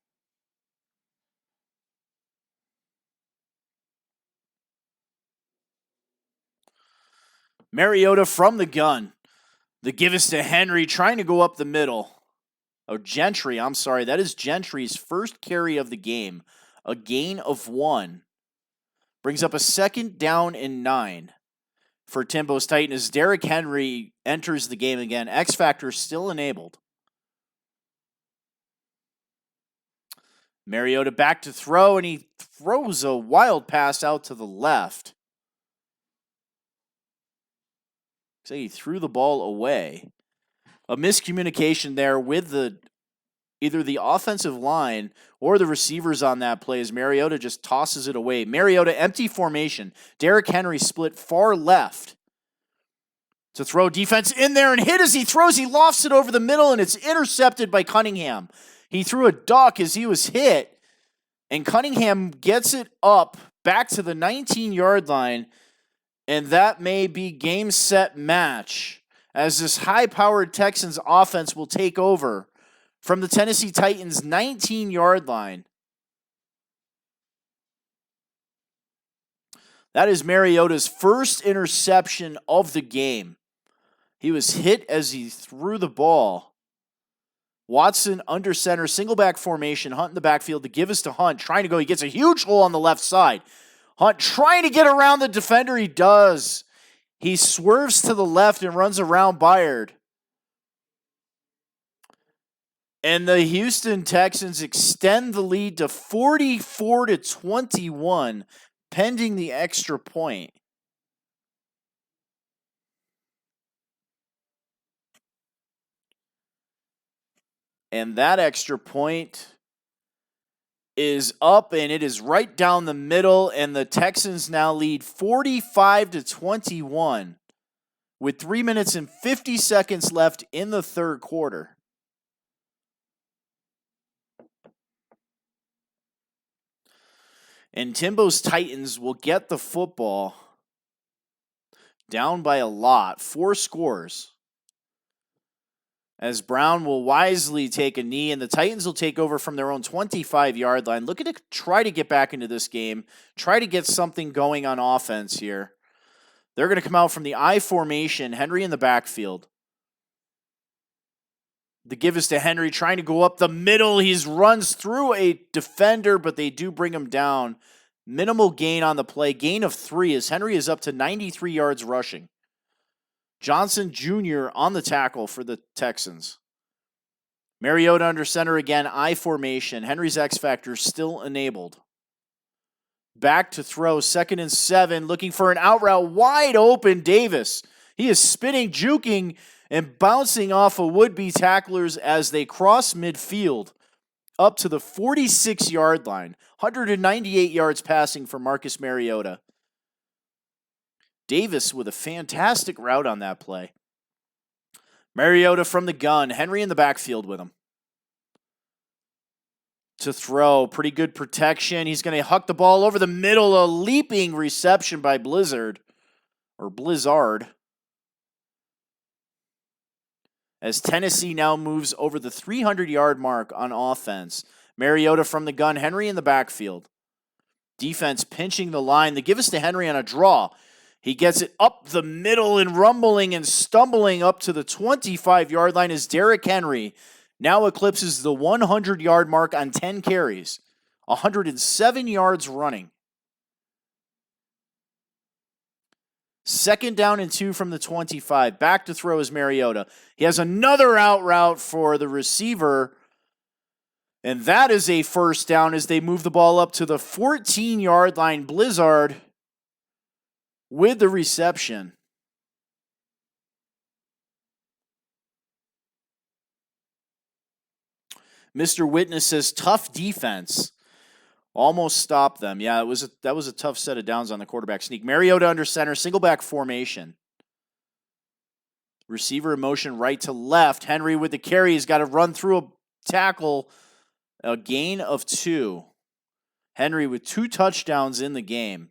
Mariota from the gun. The give is to Henry, trying to go up the middle. Oh, Gentry, I'm sorry. That is Gentry's first carry of the game. A gain of 1. Brings up a second down and 9 for Timbo's Titans as Derrick Henry enters the game again. X Factor still enabled. Mariota back to throw, and he throws a wild pass out to the left. So he threw the ball away. A miscommunication there with either the offensive line or the receivers on that play as Mariota just tosses it away. Mariota, empty formation. Derrick Henry split far left to throw. Defense in there and hit as he throws. He lofts it over the middle, and it's intercepted by Cunningham. He threw a duck as he was hit, and Cunningham gets it up back to the 19-yard line, and that may be game, set, match as this high-powered Texans offense will take over from the Tennessee Titans' 19-yard line. That is Mariota's first interception of the game. He was hit as he threw the ball. Watson under center, single back formation, Hunt in the backfield. The give is to Hunt, trying to go. He gets a huge hole on the left side. Hunt trying to get around the defender. He does. He swerves to the left and runs around Byard. And the Houston Texans extend the lead to 44-21, pending the extra point. And that extra point is up, and it is right down the middle, and the Texans now lead 45-21 with 3 minutes and 50 seconds left in the third quarter. And Timbo's Titans will get the football down by a lot, 4 scores. as Brown will wisely take a knee, and the Titans will take over from their own 25-yard line. Looking to try to get back into this game, try to get something going on offense here. They're going to come out from the I formation, Henry in the backfield. The give is to Henry, trying to go up the middle. He runs through a defender, but they do bring him down. Minimal gain on the play. Gain of 3 as Henry is up to 93 yards rushing. Johnson Jr. on the tackle for the Texans. Mariota under center again, I formation. Henry's X Factor still enabled. Back to throw, 2nd and 7, looking for an out route, wide open Davis. He is spinning, juking, and bouncing off of would-be tacklers as they cross midfield up to the 46-yard line. 198 yards passing for Marcus Mariota. Davis with a fantastic route on that play. Mariota from the gun. Henry in the backfield with him. To throw. Pretty good protection. He's going to huck the ball over the middle. A leaping reception by Blizzard. As Tennessee now moves over the 300-yard mark on offense. Mariota from the gun. Henry in the backfield. Defense pinching the line. They give us to Henry on a draw. He gets it up the middle and rumbling and stumbling up to the 25-yard line as Derrick Henry now eclipses the 100-yard mark on 10 carries. 107 yards running. 2nd down and 2 from the 25. Back to throw is Mariota. He has another out route for the receiver. And that is a 1st down as they move the ball up to the 14-yard line. Blizzard with the reception. Mr. Witness says tough defense. Almost stopped them. Yeah, that was a tough set of downs on the quarterback sneak. Mariota under center, single back formation. Receiver in motion right to left. Henry with the carry. He's got to run through a tackle. A gain of 2. Henry with 2 touchdowns in the game.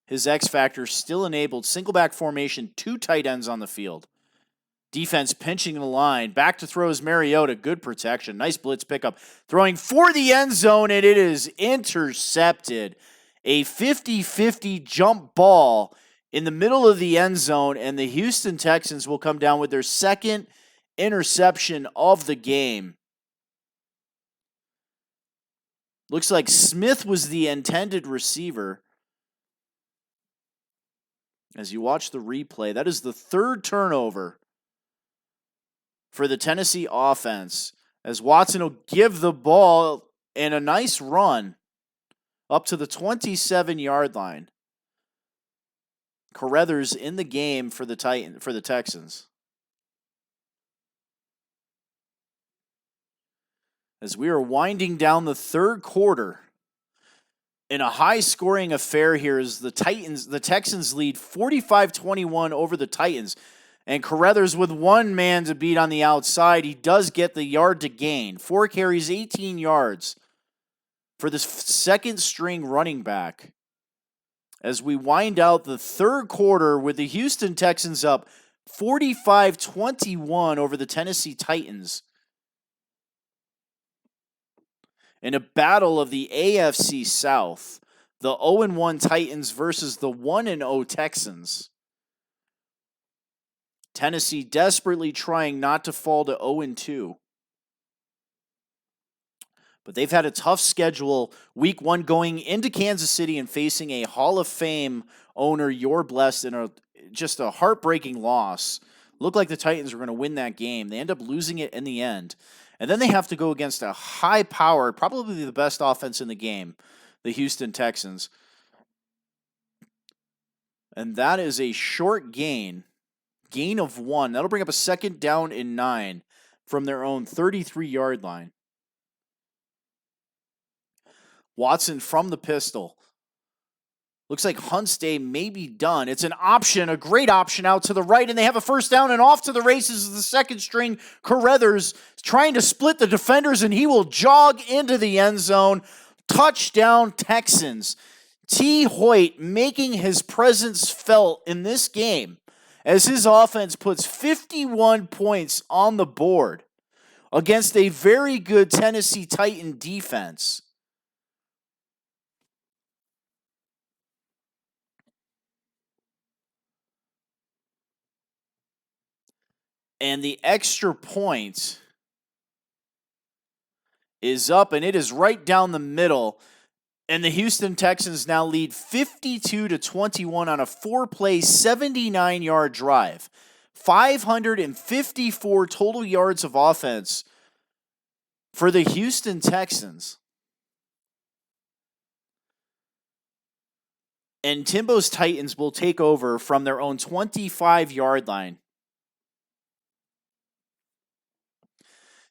His X Factor still enabled. Single back formation, 2 tight ends on the field. Defense pinching the line. Back to throw is Mariota. Good protection. Nice blitz pickup. Throwing for the end zone, and it is intercepted. A 50-50 jump ball in the middle of the end zone, and the Houston Texans will come down with their 2nd interception of the game. Looks like Smith was the intended receiver. As you watch the replay, that is the 3rd turnover for the Tennessee offense, as Watson will give the ball and a nice run up to the 27-yard line. Carruthers in the game for the Texans. As we are winding down the 3rd quarter in a high-scoring affair here, as the Texans lead 45-21 over the Titans. And Carruthers with 1 man to beat on the outside. He does get the yard to gain. 4 carries, 18 yards for this 2nd-string running back. As we wind out the 3rd quarter with the Houston Texans up 45-21 over the Tennessee Titans. In a battle of the AFC South, the 0-1 Titans versus the 1-0 Texans. Tennessee desperately trying not to fall to 0-2. But they've had a tough schedule. Week 1 going into Kansas City and facing a Hall of Fame owner, You're Blessed, in just a heartbreaking loss. Looked like the Titans were going to win that game. They end up losing it in the end. And then they have to go against a high-powered, probably the best offense in the game, the Houston Texans. And that is a short gain of 1. That'll bring up a 2nd down and 9 from their own 33-yard line. Watson from the pistol. Looks like Hunt's day may be done. It's an option, a great option out to the right, and they have a 1st down, and off to the races is the 2nd-string Carruthers trying to split the defenders, and he will jog into the end zone. Touchdown, Texans. T. Hoyt making his presence felt in this game as his offense puts 51 points on the board against a very good Tennessee Titan defense. And the extra point is up, and it is right down the middle. And the Houston Texans now lead 52-21 on a 4-play, 79-yard drive. 554 total yards of offense for the Houston Texans. And Timbo's Titans will take over from their own 25-yard line.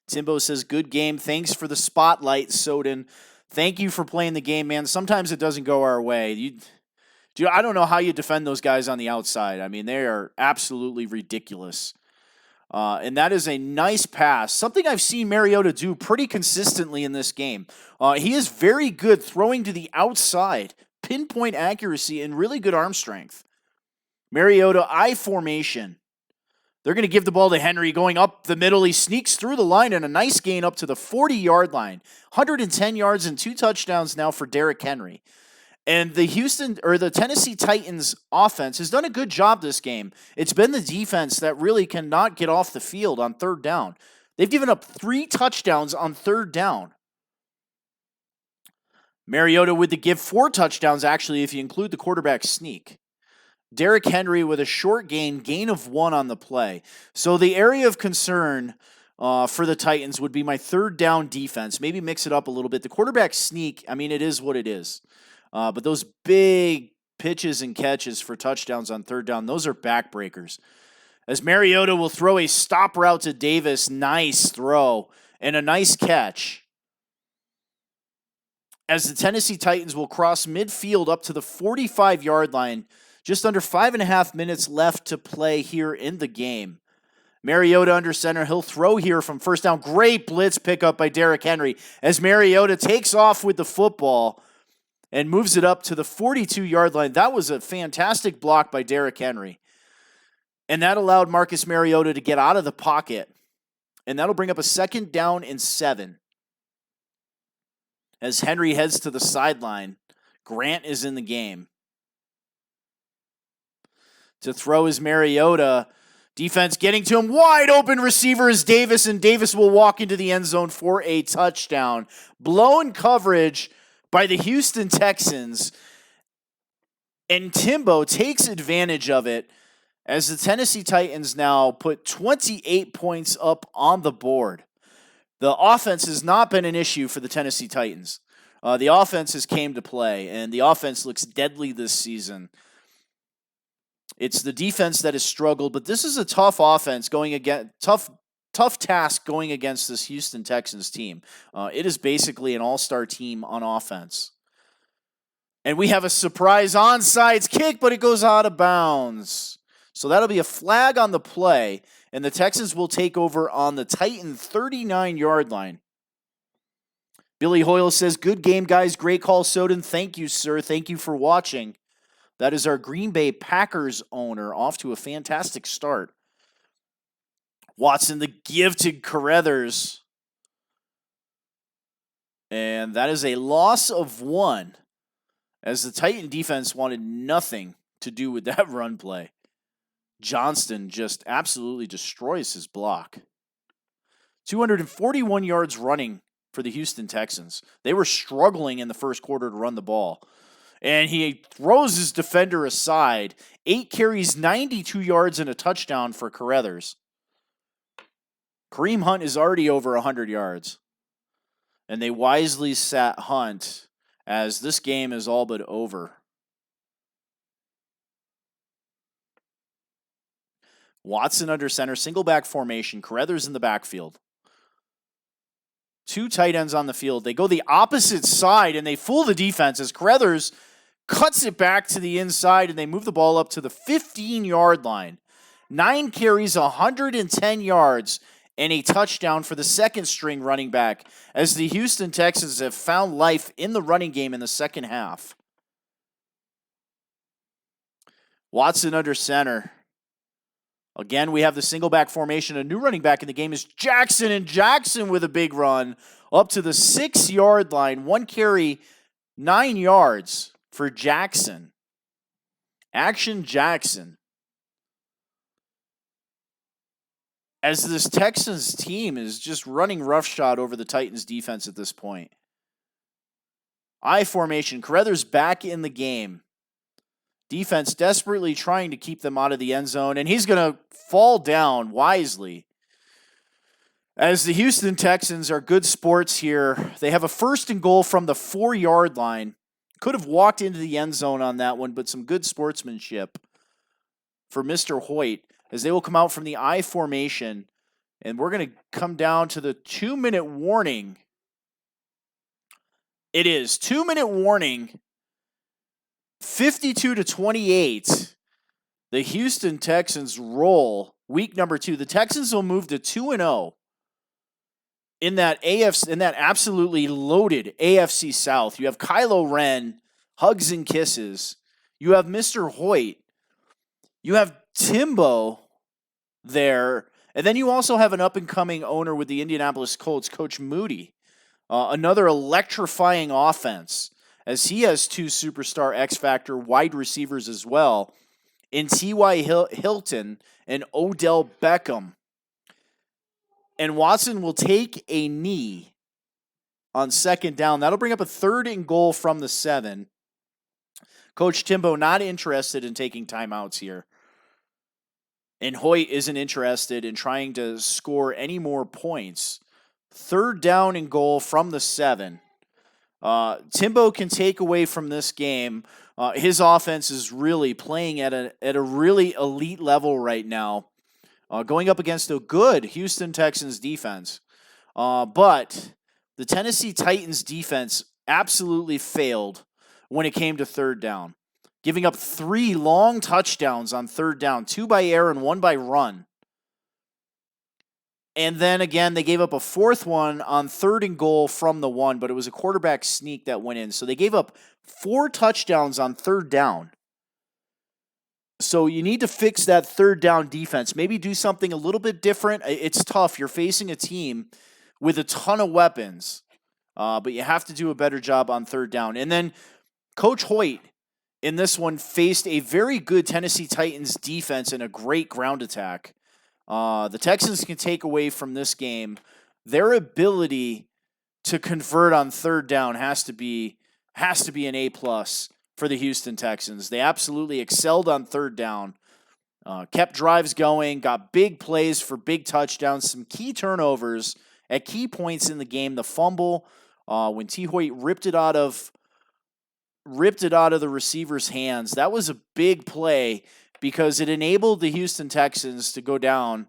Timbo says, good game. Thanks for the spotlight, Soden. Thank you for playing the game, man. Sometimes it doesn't go our way. I don't know how you defend those guys on the outside. I mean, they are absolutely ridiculous. And that is a nice pass. Something I've seen Mariota do pretty consistently in this game. He is very good throwing to the outside. Pinpoint accuracy and really good arm strength. Mariota, I formation. They're going to give the ball to Henry going up the middle. He sneaks through the line and a nice gain up to the 40-yard line. 110 yards and 2 touchdowns now for Derrick Henry. And the Tennessee Titans offense has done a good job this game. It's been the defense that really cannot get off the field on third down. They've given up 3 touchdowns on third down. Mariota with the give 4 touchdowns, actually, if you include the quarterback sneak. Derrick Henry with a short gain of 1 on the play. So the area of concern for the Titans would be my third down defense. Maybe mix it up a little bit. The quarterback sneak, I mean, it is what it is. But those big pitches and catches for touchdowns on third down, those are backbreakers. As Mariota will throw a stop route to Davis, nice throw and a nice catch. As the Tennessee Titans will cross midfield up to the 45-yard line, just under 5.5 minutes left to play here in the game. Mariota under center. He'll throw here from first down. Great blitz pickup by Derrick Henry as Mariota takes off with the football and moves it up to the 42-yard line. That was a fantastic block by Derrick Henry. And that allowed Marcus Mariota to get out of the pocket. And that'll bring up a 2nd down and 7. As Henry heads to the sideline, Grant is in the game. To throw is Mariota. Defense getting to him. Wide open receiver is Davis, and Davis will walk into the end zone for a touchdown. Blown coverage by the Houston Texans. And Timbo takes advantage of it as the Tennessee Titans now put 28 points up on the board. The offense has not been an issue for the Tennessee Titans. The offense has came to play, and the offense looks deadly this season. It's the defense that has struggled, but this is a tough offense going against tough task going against this Houston Texans team. It is basically an all-star team on offense. And we have a surprise onside kick, but it goes out of bounds. So that'll be a flag on the play, and the Texans will take over on the Titan 39-yard line. Billy Hoyle says, good game, guys. Great call, Soden. Thank you, sir. Thank you for watching. That is our Green Bay Packers owner off to a fantastic start. Watson, the give to Carruthers. And that is a loss of 1, as the Titan defense wanted nothing to do with that run play. Johnston just absolutely destroys his block. 241 yards running for the Houston Texans. They were struggling in the first quarter to run the ball. And he throws his defender aside. 8 carries, 92 yards, and a touchdown for Carruthers. Kareem Hunt is already over 100 yards. And they wisely sat Hunt as this game is all but over. Watson under center, single back formation. Carruthers in the backfield. 2 tight ends on the field. They go the opposite side, and they fool the defense as Carruthers cuts it back to the inside, and they move the ball up to the 15-yard line. 9 carries, 110 yards, and a touchdown for the second-string running back as the Houston Texans have found life in the running game in the second half. Watson under center. Again, we have the single back formation. A new running back in the game is Jackson, and Jackson with a big run up to the 6-yard line. 1 carry, 9 yards for Jackson. Action Jackson. As this Texans team is just running roughshod over the Titans defense at this point. I formation. Carruthers back in the game. Defense desperately trying to keep them out of the end zone, and he's going to fall down wisely. As the Houston Texans are good sports here, they have a 1st and goal from the 4-yard line. Could have walked into the end zone on that one, but some good sportsmanship for Mr. Hoyt as they will come out from the I formation, and we're going to come down to the 2-minute warning. It is 2-minute warning. 52-28. The Houston Texans roll week number 2. The Texans will move to 2-0 in that absolutely loaded AFC South. You have Kylo Ren, hugs and kisses. You have Mr. Hoyt. You have Timbo there. And then you also have an up-and-coming owner with the Indianapolis Colts, Coach Moody. Another electrifying offense, as he has 2 superstar X-Factor wide receivers as well, in T.Y. Hilton and Odell Beckham. And Watson will take a knee on 2nd down. That'll bring up a 3rd and goal from the 7. Coach Timbo not interested in taking timeouts here. And Hoyt isn't interested in trying to score any more points. 3rd down and goal from the 7. Timbo can take away from this game. His offense is really playing at a really elite level right now, going up against a good Houston Texans defense. But the Tennessee Titans defense absolutely failed when it came to 3rd down, giving up 3 long touchdowns on 3rd down, 2 by air and 1 by run. And then again, they gave up a 4th one on 3rd and goal from the 1, but it was a quarterback sneak that went in. So they gave up 4 touchdowns on 3rd down. So you need to fix that 3rd down defense. Maybe do something a little bit different. It's tough. You're facing a team with a ton of weapons, but you have to do a better job on 3rd down. And then Coach Hoyt in this one faced a very good Tennessee Titans defense and a great ground attack. The Texans can take away from this game their ability to convert on 3rd down has to be an A+ for the Houston Texans. They absolutely excelled on 3rd down, kept drives going, got big plays for big touchdowns, some key turnovers at key points in the game. The fumble when T. Hoyt ripped it out of the receiver's hands. That was a big play, because it enabled the Houston Texans to go down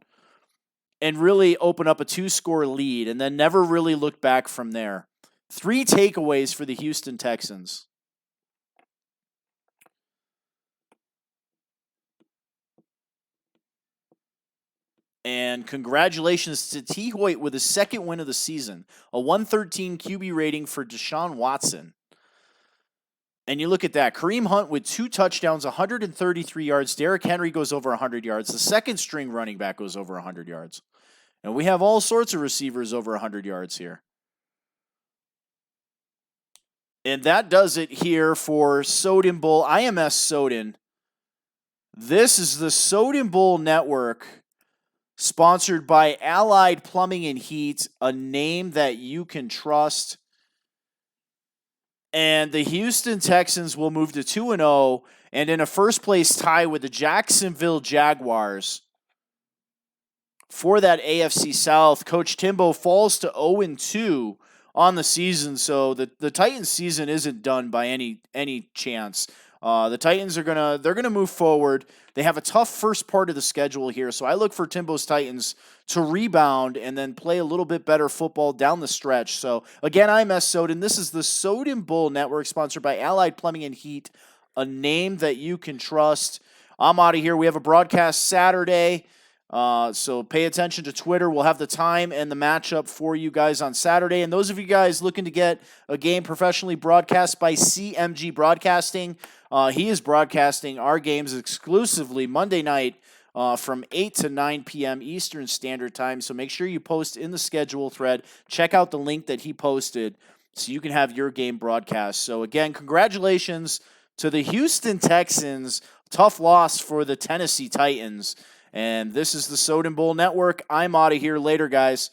and really open up a 2-score lead and then never really look back from there. 3 takeaways for the Houston Texans. And congratulations to T. Hoyt with his 2nd win of the season, a 113 QB rating for Deshaun Watson. And you look at that. Kareem Hunt with 2 touchdowns, 133 yards. Derrick Henry goes over 100 yards. The 2nd-string running back goes over 100 yards. And we have all sorts of receivers over 100 yards here. And that does it here for Soden Bowl. IMS Soden. This is the Soden Bowl Network, sponsored by Allied Plumbing and Heat, a name that you can trust. And the Houston Texans will move to 2-0 and in a first-place tie with the Jacksonville Jaguars for that AFC South. Coach Timbo falls to 0-2 on the season, so the Titans' season isn't done by any chance. The Titans are gonna move forward. They have a tough first part of the schedule here, so I look for Timbo's Titans to rebound and then play a little bit better football down the stretch. So again, I'm S. Soden. This is the Soden Bowl Network, sponsored by Allied Plumbing and Heat, a name that you can trust. I'm out of here. We have a broadcast Saturday, so pay attention to Twitter. We'll have the time and the matchup for you guys on Saturday. And those of you guys looking to get a game professionally broadcast by CMG Broadcasting, he is broadcasting our games exclusively Monday night from 8 to 9 p.m. Eastern Standard Time. So make sure you post in the schedule thread. Check out the link that he posted so you can have your game broadcast. So again, congratulations to the Houston Texans. Tough loss for the Tennessee Titans. And this is the Soden Bowl Network. I'm out of here. Later, guys.